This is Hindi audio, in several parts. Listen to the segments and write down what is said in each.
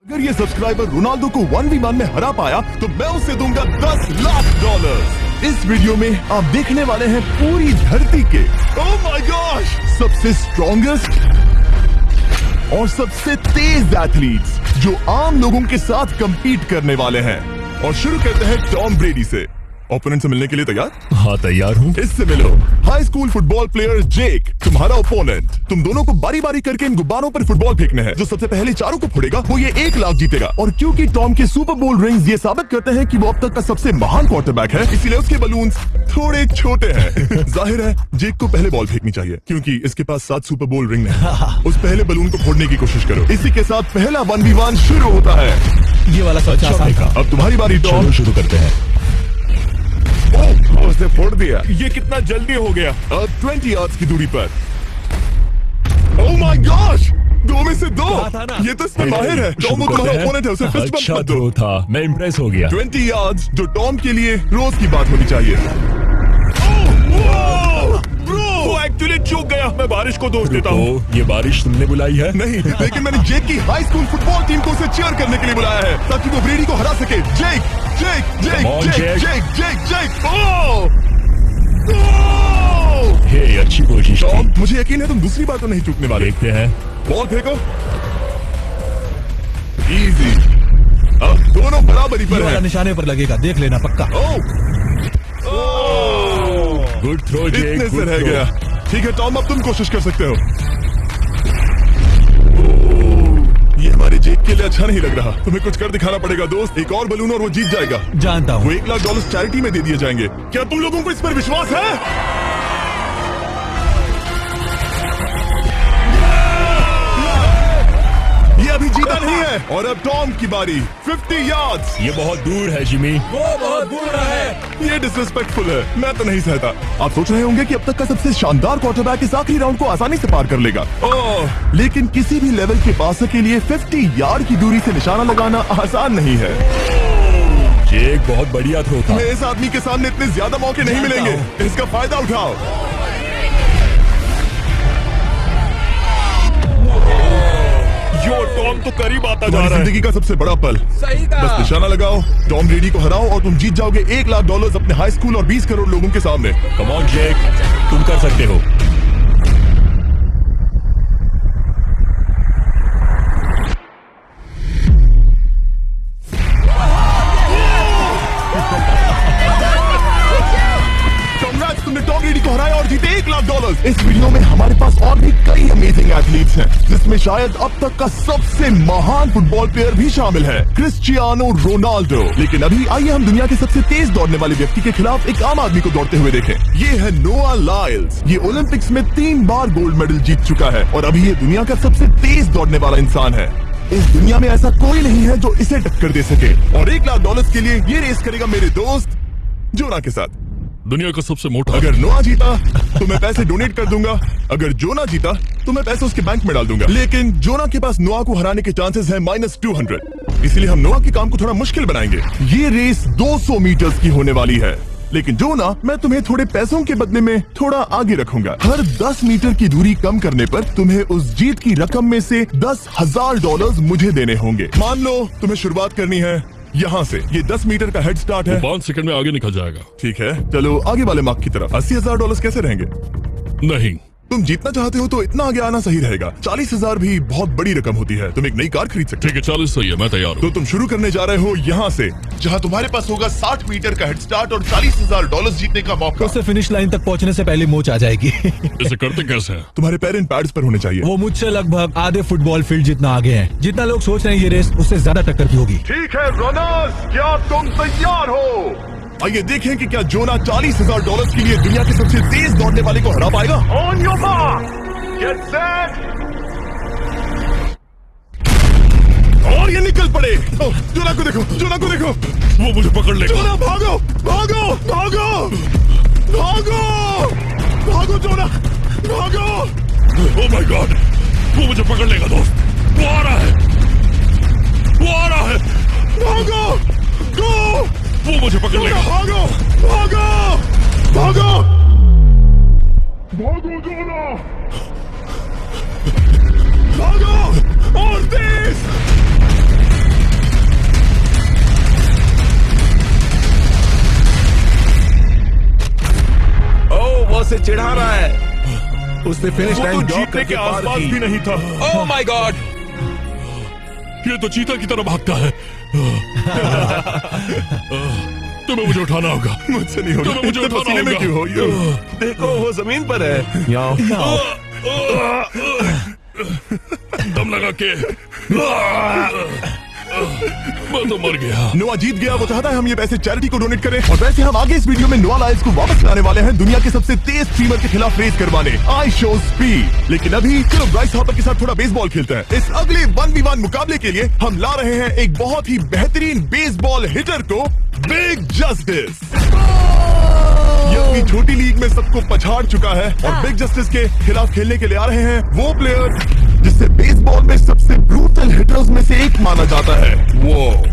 अगर ये सब्सक्राइबर रोनाल्डो को 1v1 में हरा पाया तो मैं उसे दूंगा $10 लाख। इस वीडियो में आप देखने वाले हैं पूरी धरती के ओह माय गॉश सबसे स्ट्रॉन्गेस्ट और सबसे तेज एथलीट्स जो आम लोगों के साथ कंपीट करने वाले हैं। और शुरू करते हैं टॉम ब्रेडी से। ओपोनेंट से मिलने के लिए तैयार? हाँ तैयार हूँ। इससे मिलो। हाई स्कूल फुटबॉल प्लेयर जेक तुम्हारा ओपोनेंट। तुम दोनों को बारी बारी करके इन गुब्बारों पर फुटबॉल फेंकने हैं। जो सबसे पहले चारों को फोड़ेगा वो ये 1 लाख जीतेगा। और क्योंकि टॉम के सुपर बोल रिंग्स ये साबित करते हैं कि वो अब तक का सबसे महान क्वार्टरबैक है, इसीलिए उसके बलून्स थोड़े छोटे हैं। जाहिर है जेक को पहले बॉल फेंकनी चाहिए क्योंकि इसके पास 7 सुपर बोल रिंग है। उस पहले बलून को फोड़ने की कोशिश करो। इसी के साथ पहला 1v1 शुरू होता है। ये वाला सबसे आसान था। अब तुम्हारी बारी टॉम। शुरू करते हैं। उसने फोड़ दिया। ये कितना जल्दी हो गया। 20 यार्ड्स की दूरी पर। ओह माय गॉश 2 में से 2। ये तो इसमें माहिर है। टॉम वो तुम्हारा ओपोनेंट है, उसे फिस्ट बम्प अच्छा मत दो। थ्रो था, मैं इम्प्रेस हो गया। 20 यार्ड्स जो टॉम के लिए रोज की बात होनी चाहिए। वो एक्चुअली चूक गया। मैं बारिश को दोष देता हूँ। ये बारिश तुमने बुलाई है? नहीं, लेकिन मैंने जेक की हाई स्कूल फुटबॉल टीम को उसे चीयर करने के लिए बुलाया है ताकि वो ब्रेडी को हरा सके। जेक जेक जेक Come on, जेक Jake. जेक जेक जेक ओह हे अच्छी कोशिश टॉम, थी। मुझे यकीन है तुम दूसरी बार तो नहीं चूकने वाले। देखते हैं। बॉल फेंको। इजी। अब दोनों बराबरी ये पर वाला हैं। निशाने पर लगेगा, देख लेना पक्का। गुड थ्रो जेक, इतने से good रह throw। गया। ठीक है टॉम, अब तुम कोशिश कर सकते हो। ये हमारे जेक के लिए अच्छा नहीं लग रहा। तुम्हें कुछ कर दिखाना पड़ेगा दोस्त। एक और बलून और वो जीत जाएगा। जानता वो हूँ। $1 लाख चैरिटी में दे दिए जाएंगे। क्या तुम लोगों को इस पर विश्वास है? ये अभी जीता नहीं है। और अब टॉम की बारी। 50 यार्ड्स। ये बहुत दूर है जिमी। वो बहुत बुरा है। ये डिसरिस्पेक्टफुल है। मैं तो नहीं सहता। आप सोच रहे होंगे कि अब तक का सबसे शानदार क्वार्टरबैक इस आखिरी राउंड को आसानी से पार कर लेगा। ओह, लेकिन किसी भी लेवल के पासर के लिए 50 यार्ड की दूरी से निशाना लगाना आसान नहीं है। जेक बहुत बढ़िया थ्रो था। तुम्हें इस आदमी के सामने इतने ज्यादा मौके नहीं मिलेंगे। इसका फायदा उठाओ। यो टॉम तो करीब आता जा रहा है। जिंदगी का सबसे बड़ा पल। सही बस निशाना लगाओ, टॉम ब्रेडी को हराओ और तुम जीत जाओगे $1 लाख अपने हाई स्कूल और 20 करोड़ लोगों के सामने। कम ऑन जेक, तुम कर सकते हो। Congrats, तुमने टॉम ब्रेडी को हराया और जीते $1 लाख। इस वीडियो में हमारे पास और भी कई अमेजिंग एथलीट्स हैं, जिसमें शायद अब तक का सबसे महान फुटबॉल प्लेयर भी शामिल है, क्रिस्टियानो रोनाल्डो। लेकिन अभी आइए हम दुनिया के सबसे तेज दौड़ने वाले व्यक्ति के खिलाफ एक आम आदमी को दौड़ते हुए देखें। ये है नोआ लाइल्स। ये ओलंपिक्स में 3 बार गोल्ड मेडल जीत चुका है और अभी ये दुनिया का सबसे तेज दौड़ने वाला इंसान है। इस दुनिया में ऐसा कोई नहीं है जो इसे टक्कर दे सके। और $1 लाख के लिए ये रेस करेगा मेरे दोस्त जोना के साथ। दुनिया का सबसे मोटा। अगर नोआ जीता तो मैं पैसे डोनेट कर दूंगा। अगर जोना जीता तो मैं पैसे उसके बैंक में डाल दूंगा। लेकिन जोना के पास नोआ को हराने के चांसेस हैं -200। इसलिए हम नोआ के काम को थोड़ा मुश्किल बनाएंगे। ये रेस 200 मीटर्स की होने वाली है। लेकिन जोना, मैं तुम्हें थोड़े पैसों के बदले में थोड़ा आगे रखूंगा। हर 10 मीटर की दूरी कम करने पर तुम्हें उस जीत की रकम में से $10,000 मुझे देने होंगे। मान लो तुम्हें शुरुआत करनी है यहाँ से। ये 10 मीटर का हेड स्टार्ट है। 5 सेकंड में आगे निकल जाएगा। ठीक है, चलो आगे वाले मार्क की तरफ। $80,000 कैसे रहेंगे? नहीं, तुम जीतना चाहते हो तो इतना आगे आना सही रहेगा। 40,000 भी बहुत बड़ी रकम होती है। तुम एक नई कार खरीद सकते हो। ठीक है 40 सही है, मैं तैयार तो हूँ। तुम शुरू करने जा रहे हो यहाँ से, जहाँ तुम्हारे पास होगा 60 मीटर का हेड स्टार्ट और $40,000 जीतने का मौका। उससे फिनिश लाइन तक पहुंचने से पहले मोच आ जाएगी। इसे करते कैसे हैं? तुम्हारे पैर इन पैड्स पर होने चाहिए। वो मुझसे लगभग आधे फुटबॉल फील्ड जितना आगे हैं। जितना लोग सोच रहे हैं ये रेस उससे ज्यादा टक्कर की होगी। ठीक है रनर्स, क्या तुम तैयार हो? आइए देखें कि क्या जोना $40,000 के लिए दुनिया के सबसे तेज दौड़ने वाले को हरा पाएगा। On your mark, get set, और ये निकल पड़े। जोना को देखो, जोना को देखो। वो मुझे पकड़ लेगा। जोना भागो, भागो, भागो, भागो, भागो जोना, भागो। ओह माय गॉड, वो मुझे पकड़ लेगा दोस्त। वो आ रहा है, वो आ रहा है। भागो, गो, वो मुझे पकड़ लेगा। भागो, भागो, भागो, भागो जोना, भागो और तेज। से चिढ़ा रहा है। उसने फिनिश वो तो लाइन ड्रॉप जीतने करके के पार आसपास की। भी नहीं था। ओह माय गॉड, ये तो चीता की तरह भागता है। तुम्हें मुझे उठाना होगा। मुझसे नहीं होगा। तुम्हें मुझे इतने उठाना पसीने में होगा। क्यों हो यो? देखो वो जमीन पर है। दम लगा के मैं तो मर गया। नोआ जीत गया। वो चाहता है हम ये पैसे चैरिटी को डोनेट करें। और वैसे हम आगे इस वीडियो में नोआ लाइल्स को वापस लाने वाले हैं दुनिया के सबसे तेज स्ट्रीमर के खिलाफ रेस करवाने, आई शो स्पीड। लेकिन अभी चलो ब्राइस हार्पर के साथ थोड़ा बेसबॉल खेलते हैं। इस अगले 1v1 मुकाबले के लिए हम ला रहे हैं एक बहुत ही बेहतरीन बेसबॉल हिटर को, बिग जस्टिस। ये अपनी छोटी लीग में सबको पछाड़ चुका है और बिग जस्टिस के खिलाफ खेलने के लिए आ रहे हैं वो प्लेयर जिसे बेसबॉल में सबसे ब्रूटल हिटर्स में से एक माना जाता है। वो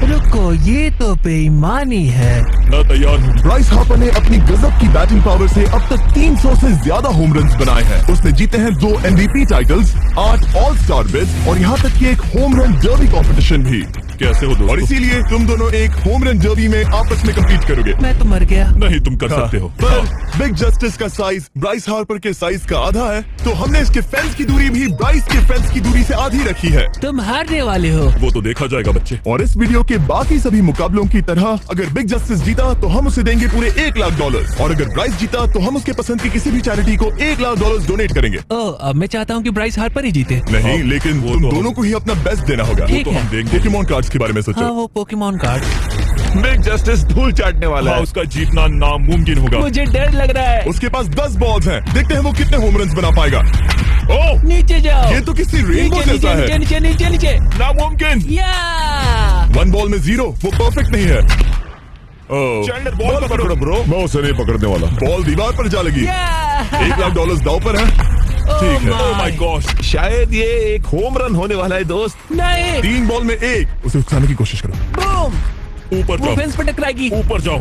रुको, ये तो बेईमानी है। मैं तैयार हूँ। ब्राइस हार्पर ने अपनी गजब की बैटिंग पावर से अब तक 300 से ज्यादा होम रन्स बनाए हैं। उसने जीते हैं 2 MVP titles, 8 all star bids और यहाँ तक कि एक होम रन डर्बी कंपटीशन भी। कैसे हो और दोस्तों? इसीलिए तुम दोनों एक होम रन डर्बी में आपस में कम्पीट करोगे। मैं तो मर गया। नहीं, तुम कर सकते हो। पर बिग जस्टिस का साइज ब्राइस हार्पर के साइज का आधा है, तो हमने इसके फेंस की दूरी भी ब्राइस के फेंस की दूरी से आधी रखी है। तुम हारने वाले हो। वो तो देखा जाएगा बच्चे। और इस वीडियो के बाकी सभी मुकाबलों की तरह अगर बिग जस्टिस जीता तो हम उसे देंगे पूरे $1 लाख और अगर ब्राइस जीता तो हम उसके पसंद की किसी भी चैरिटी को $1 लाख डोनेट करेंगे। ओह, अब मैं चाहता हूँ कि ब्राइस हार्पर ही जीते। नहीं, हाँ, लेकिन वो तुम तो- दोनों को ही अपना बेस्ट देना होगा। ठीक तो है। हम देंगे। पोकेमॉन कार्ड्स के बारे में सोचो। हाँ, वो पोकेमॉन कार्ड। बिग जस्टिस धूल चाटने वाला हाँ, है। उसका जीतना नामुमकिन होगा। मुझे डर लग रहा है। उसके पास 10 बॉल्स हैं, देखते हैं वो कितने होम रन्स बना पाएगा। ओह, नीचे जाओ। ये तो किसी रेनबो नीचे जैसा नीचे है। नीचे नीचे नीचे। नामुमकिन। या 1 बॉल में 0, वो परफेक्ट नहीं है। ओह, चैंडलर, बॉल पकड़ो ब्रो। मैं उसे नहीं पकड़ने वाला। बॉल दीवार पर जा लगी। या $1 लाख दाव पर है। ठीक है। Oh my God. शायद ये एक होम रन होने वाला है दोस्त। नहीं। 3 बॉल में 1, उसे उकसाने की कोशिश करो। बूम, ऊपर वो जाओ, फेंस पर टकराएगी। ऊपर जाओ।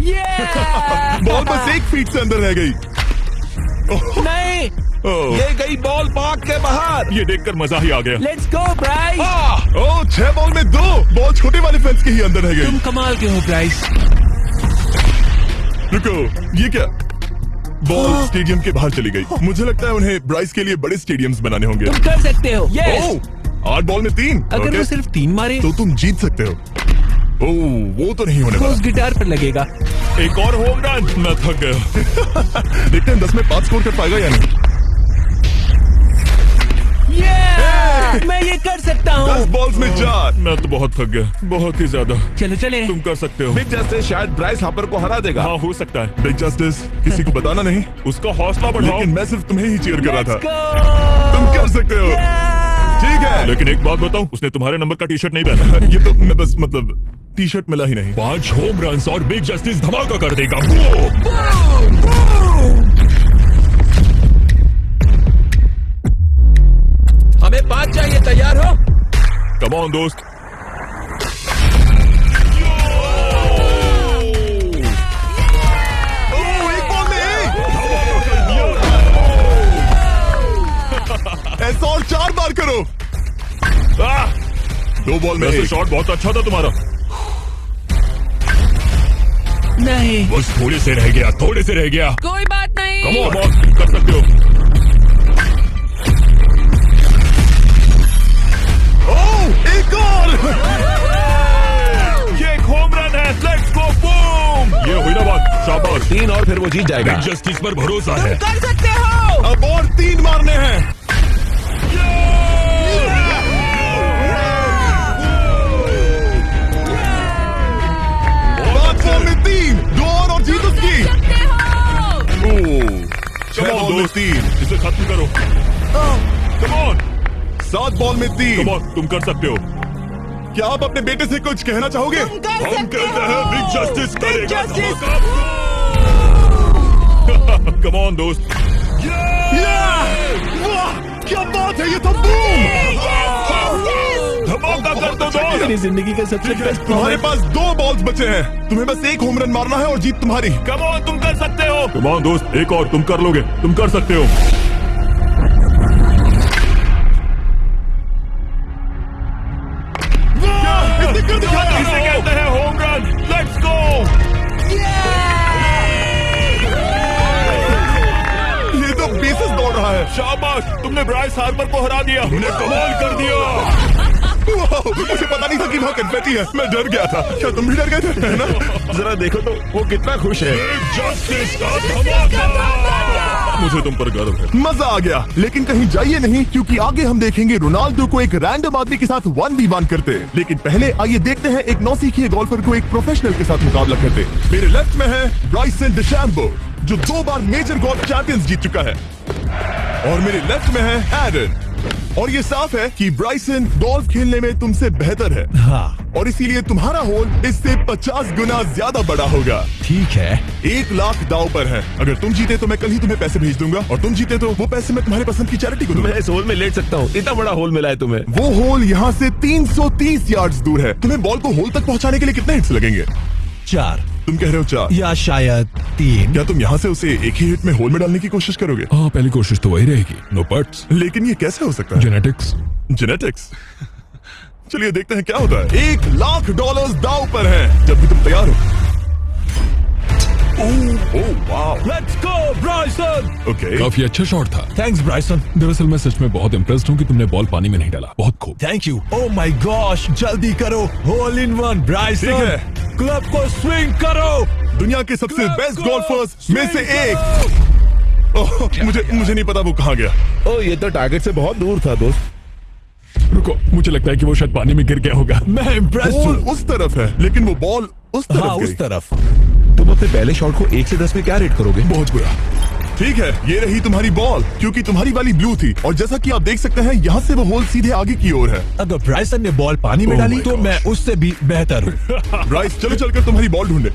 या बॉल बस 1 फीट से अंदर रह गई। नहीं। ओह, ये गई बॉल पार्क के बाहर। ये देखकर मजा ही आ गया। Let's go Bryce. Oh, 6 ball में 2, बॉल छोटे वाले फेंस के ही अंदर रह तुम गई। कमाल के हो ब्राइस। रुको, ये क्या? बॉल स्टेडियम के बाहर चली गई। मुझे लगता है उन्हें ब्राइस के लिए बड़े स्टेडियम्स बनाने होंगे। तुम कर सकते हो। यस। ओह, 8 बॉल में 3। अगर ओके, वो सिर्फ 3 मारे तो तुम जीत सकते हो। ओह, वो तो नहीं होने तो वाला। उस गिटार पर लगेगा। एक और होम रन। मैं थक गया। देखते हैं 10 में 5 स्कोर कर पाएगा या नहीं। मैं ये कर सकता 10 हूँ। बॉल्स में 4। मैं तो बहुत थक गया, बहुत ही ज्यादा। चलो चले। तुम कर सकते हो। बिग जस्टिस शायद ब्राइस हार्पर को हरा देगा। हाँ, हो सकता है। बिग जस्टिस किसी को बताना नहीं, उसका हौसला बढ़ाओ। लेकिन मैं सिर्फ तुम्हें ही चीयर कर रहा Let's था। go! तुम कर सकते हो। ठीक है। लेकिन एक बात बताऊं, उसने तुम्हारे नंबर का टी शर्ट नहीं पहना है। ये तो मैं बस मतलब टी शर्ट मिला ही नहीं। 5 होम रन्स और बिग जस्टिस धमाका कर देगा। हमें 5 चाहिए, तैयार हो? कम ऑन दोस्त। ओह, 1 बॉल में 1। ऐसा और 4 बार करो। 2 बॉल में वैसे 1। शॉट बहुत अच्छा था तुम्हारा। नहीं, बस थोड़े से रह गया, थोड़े से रह गया। कोई बात नहीं। कम ऑन, कर सकते हो। ओह, एक और। ये एक होम रन है। Let's go, boom. ये हुई ना बात। शाबाश। 3 और फिर वो जीत जाएगा। बिग जस्टिस पर भरोसा है। कर सकते हो। अब और 3 मारने हैं। 5 बॉल में 3, 2 और जीत उसकी। ओह, 6 Come on, बॉल में दोस्त। 3, इसे खत्म करो। कम ऑन, 7 बॉल में 3। कम ऑन, तुम कर सकते हो। क्या आप अपने बेटे से कुछ कहना चाहोगे? हम कहते हैं बिग जस्टिस करेगा। कम ऑन दोस्त। वाह, क्या बात है, ये तो बूम। धमाका कर दो दोस्त। मेरी जिंदगी का सबसे बेस्ट तुम्हारे पास 2 बॉल्स बचे हैं, तुम्हें बस 1 होम रन मारना है और जीत तुम्हारी। कम ऑन, तुम कर सकते हो। कम ऑन दोस्त, एक और, तुम कर लोगे, तुम कर सकते हो। इसने कर दिखाया। इसे कहते हैं होम रन। Let's go. है। शाबाश, तुमने ब्राइस हार्पर को हरा दिया। तुमने कमाल कर दिया। वाह, मुझे पता नहीं था कि वहाँ कन्फेटी है। मैं डर गया था। क्या तुम भी डर गए थे, है ना? जरा देखो तो वो कितना खुश है। जस्टिस का धमाका। मुझे तुम पर गर्व है। मजा आ गया। लेकिन कहीं जाइए नहीं, क्योंकि आगे हम देखेंगे रोनाल्डो को एक रैंडम आदमी के साथ 1v1 करते। लेकिन पहले आइए देखते हैं एक नौसिखिए गोल्फर को एक प्रोफेशनल के साथ मुकाबला करते। मेरे लेफ्ट में है ब्राइसन डिशैम्बो, जो 2 बार मेजर गोल्फ चैंपियंस जीत चुका है, और मेरे लेफ्ट में है एरन। और ये साफ है कि ब्राइसन गोल्फ खेलने में तुमसे बेहतर है, हाँ और इसीलिए तुम्हारा होल इससे 50 गुना ज्यादा बड़ा होगा। ठीक है। 1 लाख दाव पर है। अगर तुम जीते तो मैं कल ही तुम्हें पैसे भेज दूंगा, और तुम जीते तो वो पैसे मैं तुम्हारे पसंद की चैरिटी को दूंगा। मैं इस होल में लेट सकता हूँ, इतना बड़ा होल मिला है तुम्हें। वो होल यहाँ से 330 यार्ड्स दूर है। तुम्हें बॉल को होल तक पहुँचाने के लिए कितने हिट्स लगेंगे? 4 तुम कह रहे हो 4, या शायद 3। क्या तुम यहाँ से उसे एक ही हिट में होल में डालने की कोशिश करोगे? हाँ, पहली कोशिश तो वही रहेगी। No buts. लेकिन ये कैसे हो सकता है? जेनेटिक्स। जेनेटिक्स। चलिए देखते हैं क्या होता है। $1 लाख दाव पर है, जब भी तुम तैयार हो। ओह वाह, लेट्स गो ब्राइसन। ओके। काफी अच्छा शॉट था। थैंक्स ब्राइसन। दरअसल मैं सच में बहुत इम्प्रेस्ड हूँ कि तुमने बॉल पानी में नहीं डाला। बहुत खूब। Thank you. Oh my gosh, जल्दी करो। Hole in one Bryson. ठीक है। क्लब को स्विंग करो। दुनिया के सबसे Let's बेस्ट go! गोल्फर्स में से Swing एक। ओह, मुझे नहीं पता वो कहाँ गया। ओ, ये तो टारगेट से बहुत दूर था दोस्त। रुको, मुझे लगता है कि वो शायद पानी में गिर गया होगा। मैं इम्प्रेस बॉल हूँ। उस तरफ है, लेकिन वो बॉल उस तरफ हाँ, गई। उस तरफ। तुम अपने पहले शॉट को 1 से 10 में क्या रेट करोगे? बहुत बुरा। ठीक है, ये रही तुम्हारी बॉल, क्योंकि तुम्हारी वाली ब्लू थी, और जैसा कि आप देख सकते हैं यहाँ से वो होल सीधे आगे की ओर है। अगर ब्राइसन ने बॉल पानी में Oh डाली my तो gosh. मैं उससे भी बेहतर हूँ। ब्राइस, चलो चलकर तुम्हारी बॉल ढूंढे।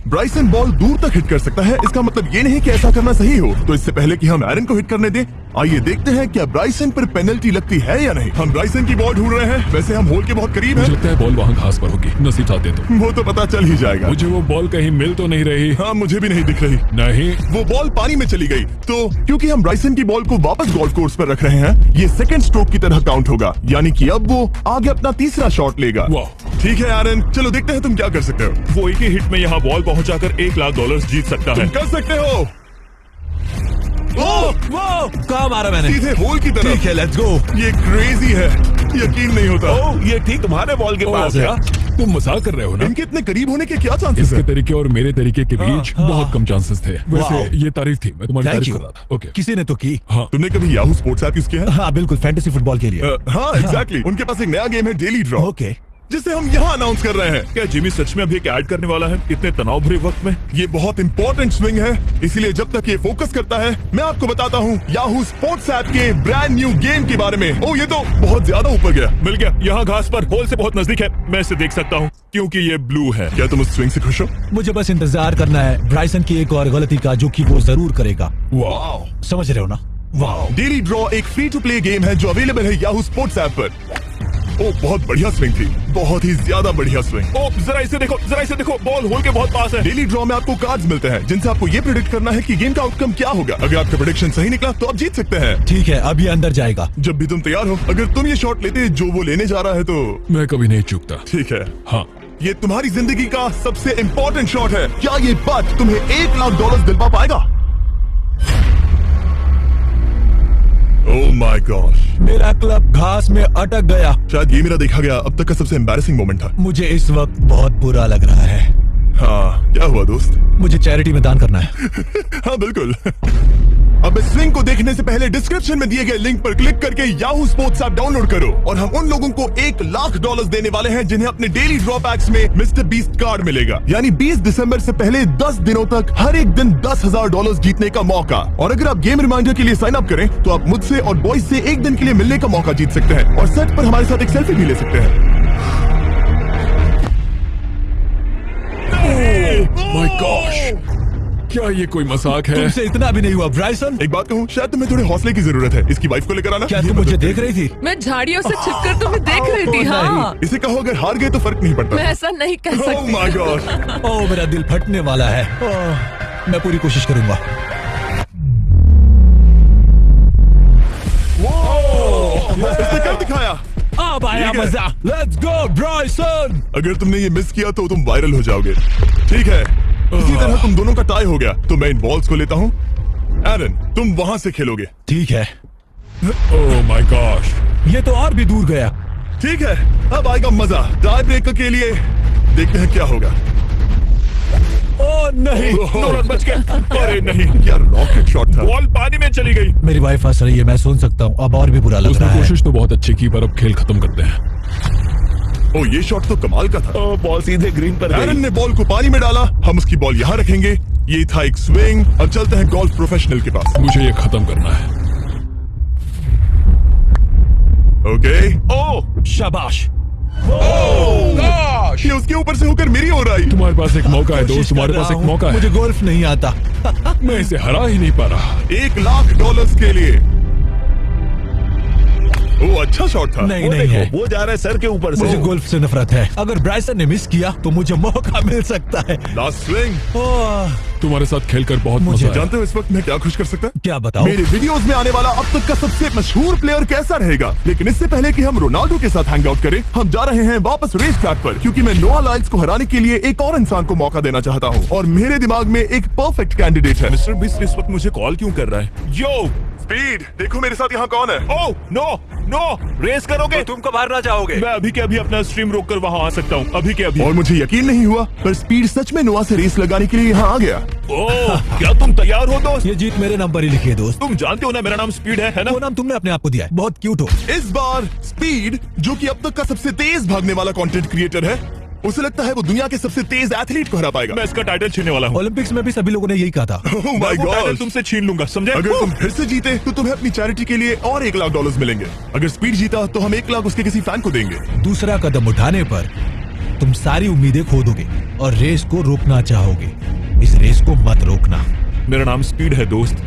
ब्राइसन बॉल दूर तक हिट कर सकता है, इसका मतलब ये नहीं कि ऐसा करना सही हो। तो इससे पहले कि हम एरन को हिट करने दें, आइए देखते हैं क्या ब्राइसन पर पेनल्टी लगती है या नहीं। हम ब्राइसन की बॉल ढूंढ रहे हैं। वैसे हम होल के बहुत करीब मुझे हैं। लगता है बॉल वहाँ घास पर होगी। नसीब साथ दे दो। वो तो पता चल ही जाएगा। मुझे वो बॉल कहीं मिल तो नहीं रही। हाँ, मुझे भी नहीं दिख रही। नहीं। वो बॉल पानी में चली गई। तो क्योंकि हम ब्राइसन की बॉल को वापस गोल्फ कोर्स पर रख रहे हैं, ये सेकंड स्ट्रोक की तरह काउंट होगा, यानी कि अब वो आगे अपना तीसरा शॉट लेगा। वाह। ठीक है एरन, चलो देखते हैं तुम क्या कर सकते हो। वो एक ही हिट में यहाँ बॉल पहुँचाकर $1 लाख जीत सकता तुम कर सकते हो। वो कहाँ मारा मैंने? सीधे होल की ठीक तरफ। है, लेट्स गो। ये क्रेजी है, यकीन नहीं होता। ओह, ये ठीक तुम्हारे बॉल के पास है। तुम मजाक कर रहे हो ना? इनके इतने करीब होने के क्या चांसेस इसके हैं? तरीके और मेरे तरीके के बीच हाँ। बहुत कम चांसेस थे। वैसे वाह। ये तारीफ थी, मैं तुम्हारी थैंक तारीफ यू। कर रहा था। ओके। किसी ने तो की। हाँ। तुमने कभी याहू स्पोर्ट्स ऐप यूज किया है? हाँ बिल्कुल, फैंटेसी फुटबॉल के लिए। हाँ एग्जैक्टली। उनके पास एक नया गेम है, डेली ड्रॉ, ओके। जिसे हम यहाँ अनाउंस कर रहे हैं। क्या जिमी सच में अभी एक ऐड करने वाला है इतने तनाव भरे वक्त में? ये बहुत इंपॉर्टेंट स्विंग है, इसीलिए जब तक ये फोकस करता है, मैं आपको बताता हूँ याहू स्पोर्ट्स ऐप के ब्रांड न्यू गेम के बारे में। ओ, ये तो बहुत ज्यादा ऊपर गया। मिल गया। यहाँ घास पर होल से बहुत नजदीक है। मैं इसे देख सकता हूँ क्योंकि ये ब्लू है। क्या तुम उस स्विंग से खुश हो? मुझे बस इंतजार करना है ब्राइसन की एक और गलती का, जो कि वो जरूर करेगा। वाह। समझ रहे हो ना? वाह। डेली ड्रॉ एक फ्री टू प्ले गेम है जो अवेलेबल है याहू स्पोर्ट्स ऐप पर। ओ, बहुत बढ़िया स्विंग थी, बहुत ही ज्यादा बढ़िया स्विंग। ओ, जरा इसे देखो, जरा इसे देखो, बॉल होल के बहुत पास है। डेली ड्रॉ में आपको कार्ड्स मिलते हैं, जिनसे आपको ये प्रेडिक्ट करना है कि गेम का आउटकम क्या होगा। अगर आपका प्रेडिक्शन सही निकला तो आप जीत सकते हैं। ठीक है, अब ये अंदर जाएगा। जब भी तुम तैयार हो, अगर तुम ये शॉट लेते जो वो लेने जा रहा है तो मैं कभी नहीं चूकता। ठीक है। हाँ। ये तुम्हारी जिंदगी का सबसे इंपॉर्टेंट शॉट है। क्या ये पट तुम्हें $1 लाख दिलवा पाएगा? ओह माय गॉश, मेरा क्लब घास में अटक गया। शायद ये मेरा देखा गया अब तक का सबसे एम्बैरेसिंग मोमेंट था। मुझे इस वक्त बहुत बुरा लग रहा है। हाँ, क्या हुआ दोस्त? मुझे चैरिटी में दान करना है। हाँ बिल्कुल। अब इस स्विंग को देखने से पहले डिस्क्रिप्शन में दिए गए लिंक पर क्लिक करके याहू स्पोर्ट्स ऐप डाउनलोड करो, और हम उन लोगों को $1 लाख देने वाले हैं जिन्हें अपने डेली ड्रॉ पैक्स में मिस्टर बीस्ट कार्ड मिलेगा। यानी 20 दिसंबर से पहले 10 दिनों तक हर एक दिन $10,000 जीतने का मौका। और अगर आप गेम रिमाइंडर के लिए साइन अप करें तो आप मुझसे और बॉयज से एक दिन के लिए मिलने का मौका जीत सकते हैं, और सेट पर हमारे साथ एक सेल्फी भी ले सकते हैं। माय गॉश, क्या ये कोई मजाक है? तुमसे इतना भी नहीं हुआ ब्राइसन। एक बात कहूँ, शायद तुम्हें थोड़े हौसले की जरूरत है। इसकी वाइफ को लेकर आना। क्या ये तुम मत मुझे रखो। देख रही थी? मैं झाड़ियों से छिपकर तुम्हें देख रही थी। नहीं। हाँ, इसे कहो अगर हार गए तो फर्क नहीं पड़ता। मैं ऐसा नहीं कह ओह सकती। My God. ओह, मेरा दिल फटने वाला है। ओह, मैं पूरी कोशिश करूंगा। इसने कर दिखाया। अब आया ठीक है। मजा। Let's go Bryson. अगर तुमने ये मिस किया तो तुम वायरल हो जाओगे। ठीक है, इसी तरह तुम दोनों का टाई हो गया, तो मैं इन बॉल्स को लेता हूँ एरन, तुम वहां से खेलोगे। ठीक है, ओह माय गॉश, ये तो और भी दूर गया। ठीक है, अब आएगा मजा। टाई ब्रेकर के लिए देखते हैं क्या होगा। ओ नहीं, दो रन बच गए। अरे नहीं, क्या रॉकेट शॉट था। बॉल पानी में चली गई। मेरी वाइफ हंस रही है, मैं सुन सकता हूँ। अब और भी बुरा लग रहा उसने है। कोशिश तो बहुत अच्छी की, पर अब खेल खत्म करते हैं। ओ, ये शॉट तो कमाल का था। बॉल सीधे ग्रीन पर एरन गई। ने बॉल को पानी में डाला, हम उसकी बॉल यहाँ रखेंगे। ये था एक स्विंग। अब चलते हैं गोल्फ प्रोफेशनल के पास। मुझे ये खत्म करना है। ओके, ओह शाबाश। गॉश, ये उसके ऊपर से होकर मेरी ओर आई। तुम्हारे पास एक मौका है दोस्त, तुम्हारे पास एक मौका है। मुझे गोल्फ नहीं आता। मैं इसे हरा ही नहीं पा रहा। $1,00,000 के लिए। ओ, अच्छा शॉट था। नहीं वो नहीं है, देखो, वो जा रहा है सर के ऊपर से। मुझे गोल्फ से नफरत है। अगर ब्राइसन ने मिस किया तो मुझे मौका मिल सकता है। Last swing. ओह, तुम्हारे साथ खेलकर बहुत मुझे मजा आया। जानते हो इस वक्त मैं क्या खुश कर सकता? क्या बताओ? मेरे वीडियोस में आने वाला अब तक का सबसे मशहूर प्लेयर कैसा रहेगा। लेकिन इससे पहले कि हम रोनाल्डो के साथ हैंग आउट करें, हम जा रहे हैं वापस रेस ट्रैक पर, क्योंकि मैं नोआ लाइल्स को हराने के लिए एक और इंसान को मौका देना चाहता हूँ। और मेरे दिमाग में एक परफेक्ट कैंडिडेट है। मिस्टर बीस्ट इस वक्त मुझे कॉल क्यों कर रहा है? यो, स्पीड, देखो मेरे साथ यहाँ कौन है। ओह नो नो, रेस करोगे? तुम कब हारना चाहोगे? मैं अभी के अभी अपना स्ट्रीम रोक कर वहाँ आ सकता हूँ, अभी के अभी। और मुझे यकीन नहीं हुआ, पर स्पीड सच में नोआ से रेस लगाने के लिए यहाँ आ गया। ओह, क्या तुम तैयार हो दोस्त? ये जीत मेरे नाम पर ही लिखी है दोस्त। तुम जानते हो ना मेरा नाम स्पीड है ना? वो नाम तुमने अपने आप को दिया है। बहुत क्यूट हो। इस बार स्पीड, जो कि अब तक का सबसे तेज भागने वाला कंटेंट क्रिएटर है, उसे लगता है वो दुनिया के सबसे तेज एथलीट को हरा पाएगा। मैं इसका टाइटल छीनने वाला हूँ। ओलंपिक्स में भी सभी लोगों ने यही कहा था। Oh मैं my वो टाइटल God! तुमसे छीन लूंगा, समझे? अगर तुम फिर से जीते तो तुम्हें अपनी चैरिटी के लिए और $1,00,000 मिलेंगे। अगर स्पीड जीता तो हम 1 लाख उसके किसी फैन को देंगे। दूसरा कदम उठाने पर तुम सारी उम्मीदें खो दोगे और रेस को रोकना चाहोगे। इस रेस को मत रोकना। मेरा नाम स्पीड है दोस्त,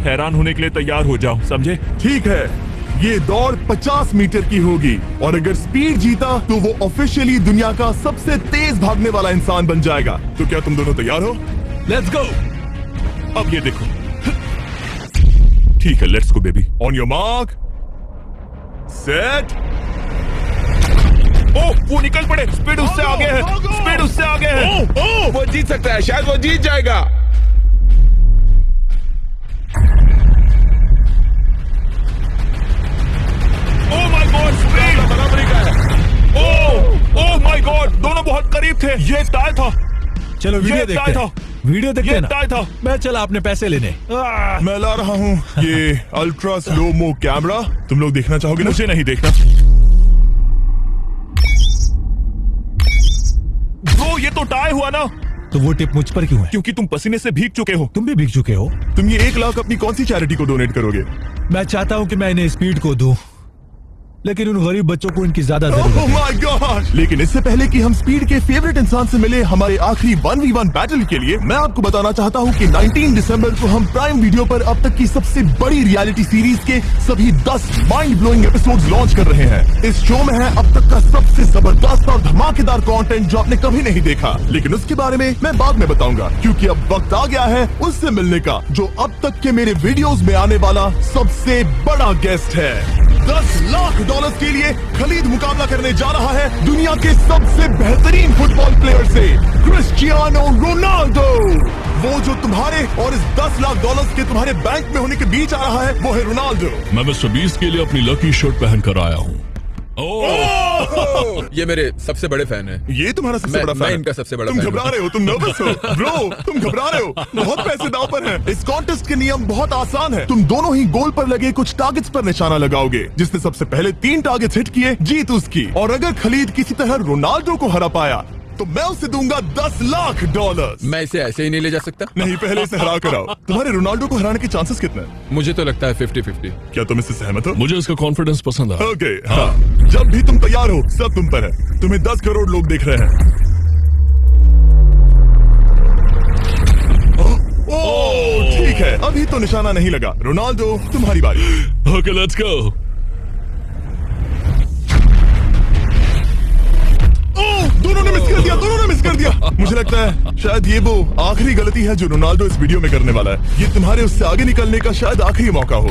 हैरान होने के लिए तैयार हो जाओ, समझे? ठीक है, ये दौड़ 50 मीटर की होगी और अगर स्पीड जीता तो वो ऑफिशियली दुनिया का सबसे तेज भागने वाला इंसान बन जाएगा। तो क्या तुम दोनों तैयार हो? Let's go. अब ये देखो। ठीक है, let's go baby. On your mark, set. Oh, वो निकल पड़े। स्पीड उससे आगे है, स्पीड उससे आगे है। ओह, वो जीत सकता है, शायद वो जीत जाएगा। ओह माय गॉड, स्पीड बराबरी का है। ओह माय गॉड, दोनों बहुत करीब थे। ये टाई था। चलो वीडियो ये देखते टाई हैं। था। वीडियो देखते ये हैं ना। टाई था। मैं चला अपने पैसे लेने। मैं ला रहा हूँ ये अल्ट्रा स्लो मो कैमरा। तुम लोग देखना चाहोगे ना? मुझे नहीं देखना। ब्रो, ये तो टाई हुआ ना, तो वो टिप मुझ पर क्यों है? क्योंकि तुम पसीने से भीग चुके हो। तुम भी भीग चुके हो। तुम ये 1 लाख अपनी कौन सी चैरिटी को डोनेट करोगे? मैं चाहता हूँ कि मैं इन्हें स्पीड को दूं, लेकिन उन गरीब बच्चों को इनकी ज्यादा जरूरत Oh है। my God! लेकिन इससे पहले कि हम स्पीड के फेवरेट इंसान से मिले हमारे आखिरी 1v1 बैटल के लिए, मैं आपको बताना चाहता हूँ कि 19 दिसंबर को हम प्राइम वीडियो पर अब तक की सबसे बड़ी रियलिटी सीरीज के सभी 10 माइंड ब्लोइंग एपिसोड्स लॉन्च कर रहे हैं। इस शो में है अब तक का सबसे जबरदस्त और धमाकेदार कंटेंट जो आपने कभी नहीं देखा, लेकिन उसके बारे में मैं बाद में बताऊंगा, क्योंकि अब वक्त आ गया है उससे मिलने का जो अब तक के मेरे वीडियोस में आने वाला सबसे बड़ा गेस्ट है। $10,00,000 के लिए खलीद मुकाबला करने जा रहा है दुनिया के सबसे बेहतरीन फुटबॉल प्लेयर से, क्रिस्टियानो रोनाल्डो। वो जो तुम्हारे और इस $10,00,000 के तुम्हारे बैंक में होने के बीच आ रहा है, वो है रोनाल्डो। मैं मिस्टर बीस्ट के लिए अपनी लकी शर्ट पहन कर आया हूँ। ये मेरे सबसे बड़े फैन है। ये तुम्हारा सबसे बड़ा मैं फैन है। इनका सबसे बड़ा तुम फैन घबरा हूं। रहे हो, तुम नर्वस हो ब्रो, तुम घबरा रहे हो। बहुत पैसे दांव पर हैं। इस कॉन्टेस्ट के नियम बहुत आसान है। तुम दोनों ही गोल पर लगे कुछ टारगेट्स पर निशाना लगाओगे। जिसने सबसे पहले 3 टारगेट्स हिट किए जीत उसकी। और अगर खलीद किसी तरह रोनाल्डो को हरा पाया तो मैं उसे दूंगा $10,00,000। मैं इसे ऐसे ही नहीं ले जा सकता। नहीं, पहले इसे हरा कर आओ। तुम्हारे रोनाल्डो को हराने के चांसेस कितने हैं? मुझे तो लगता है 50-50। क्या तुम इससे सहमत हो? मुझे इसका कॉन्फिडेंस पसंद आया। ओके, हाँ। जब भी तुम तैयार हो सब तुम पर है। तुम्हें 10 करोड़ लोग देख रहे हैं। ओह, ठीक है, अभी तो निशाना नहीं लगा। रोनाल्डो, तुम्हारी बारी। Okay, let's go. ओह, दोनों ने मिस कर दिया, दोनों ने मिस कर दिया। मुझे लगता है शायद ये वो आखिरी गलती है जो रोनाल्डो इस वीडियो में करने वाला है। ये तुम्हारे उससे आगे निकलने का शायद आखिरी मौका हो।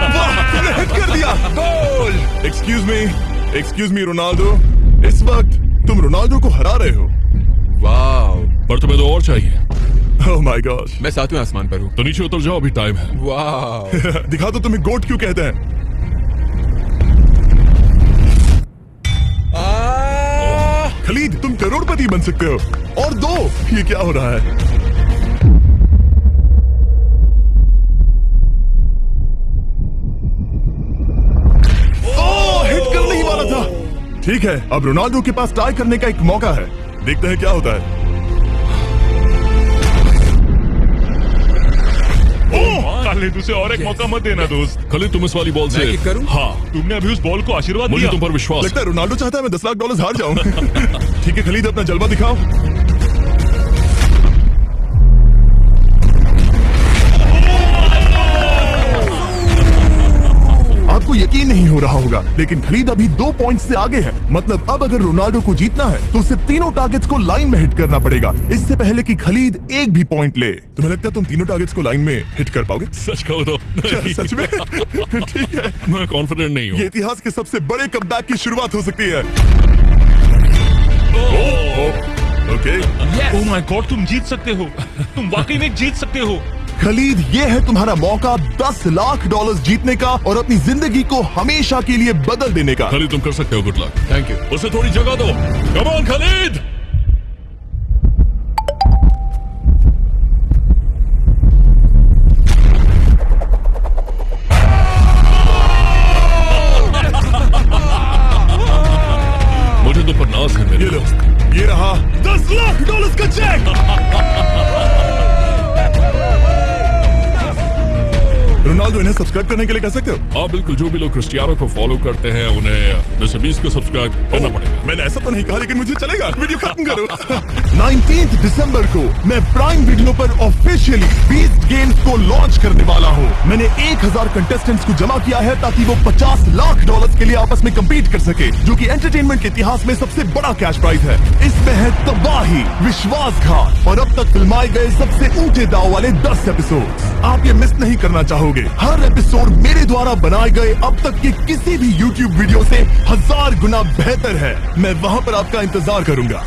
वाह, तुमने हिट कर दिया। Goal. Excuse me, excuse me Ronaldo, इस वक्त तुम रोनाल्डो को हरा रहे हो। वाह, पर तुम्हें तो और चाहिए। Oh my God. मैं 7वें आसमान पर हूँ। तो नीचे उतर जाओ, अभी टाइम है। वाह, दिखा दो तुम्हें गोट क्यों कहते हैं। खलीद, तुम करोड़पति बन सकते हो। और दो, ये क्या हो रहा है? हिट करने ही वाला था। ठीक है, अब रोनाल्डो के पास टाई करने का एक मौका है। देखते हैं क्या होता है। खालिद, उसे और एक मौका मत देना दोस्त। खलीद, तुम इस वाली बॉल से मैं किक करूं? हाँ, तुमने अभी उस बॉल को आशीर्वाद मुझे दिया। तुम पर विश्वास लगता है रोनाल्डो चाहता है मैं $10 लाख हार जाऊं। ठीक है खलीद, अपना जलवा दिखाओ। आपको यकीन नहीं हो रहा होगा, लेकिन खलीद अभी 2 पॉइंट से आगे है। मतलब अब अगर रोनाल्डो को जीतना है तो उसे तीनों टारगेट्स को लाइन में हिट करना पड़ेगा, इससे पहले कि खलीद एक भी पॉइंट ले। तुम्हें लगता है तुम तीनों टारगेट्स को लाइन में हिट कर पाओगे? सच कहो तो सच में? ठीक है, मैं कॉन्फिडेंट नहीं हूँ। ये इतिहास के सबसे बड़े कमबैक की शुरुआत हो सकती है। ओके, ओह माय गॉड, तुम जीत सकते हो। तुम वाकई में जीत सकते हो। खलीद, ये है तुम्हारा मौका $10 लाख जीतने का और अपनी जिंदगी को हमेशा के लिए बदल देने का। खलीद, तुम कर सकते हो। Good luck. Thank you. उसे थोड़ी जगह दो। Come on Khalid. मुझे तो पर नाज है मेरे ये लो, दोस्त। ये रहा $10 लाख का चेक। रोनाल्डो, इन्हें सब्सक्राइब करने के लिए कह सकते हो? हाँ बिल्कुल, जो भी लोग क्रिस्टियानो को फॉलो करते हैं उन्हें 10-20 को सब्सक्राइब करना पड़ेगा। मैंने ऐसा तो नहीं कहा, लेकिन मुझे चलेगा। वीडियो खत्म करो। 19 दिसंबर को मैं प्राइम वीडियो पर ऑफिशियली 20 गेम्स को लॉन्च करने वाला हूँ। मैंने 1000 कंटेस्टेंट्स को जमा किया है ताकि वो $50 लाख के लिए आपस में कम्पीट कर सके, जो कि एंटरटेनमेंट के इतिहास में सबसे बड़ा कैश प्राइज है। इसमें है तबाही, विश्वासघात और अब तक फिल्माए गए सबसे ऊंचे दाव वाले 10 एपिसोड। आप ये मिस नहीं करना चाहोगे। हर एपिसोड मेरे द्वारा बनाए गए अब तक के किसी भी YouTube वीडियो से 1000 गुना बेहतर है। मैं वहां पर आपका इंतजार करूंगा।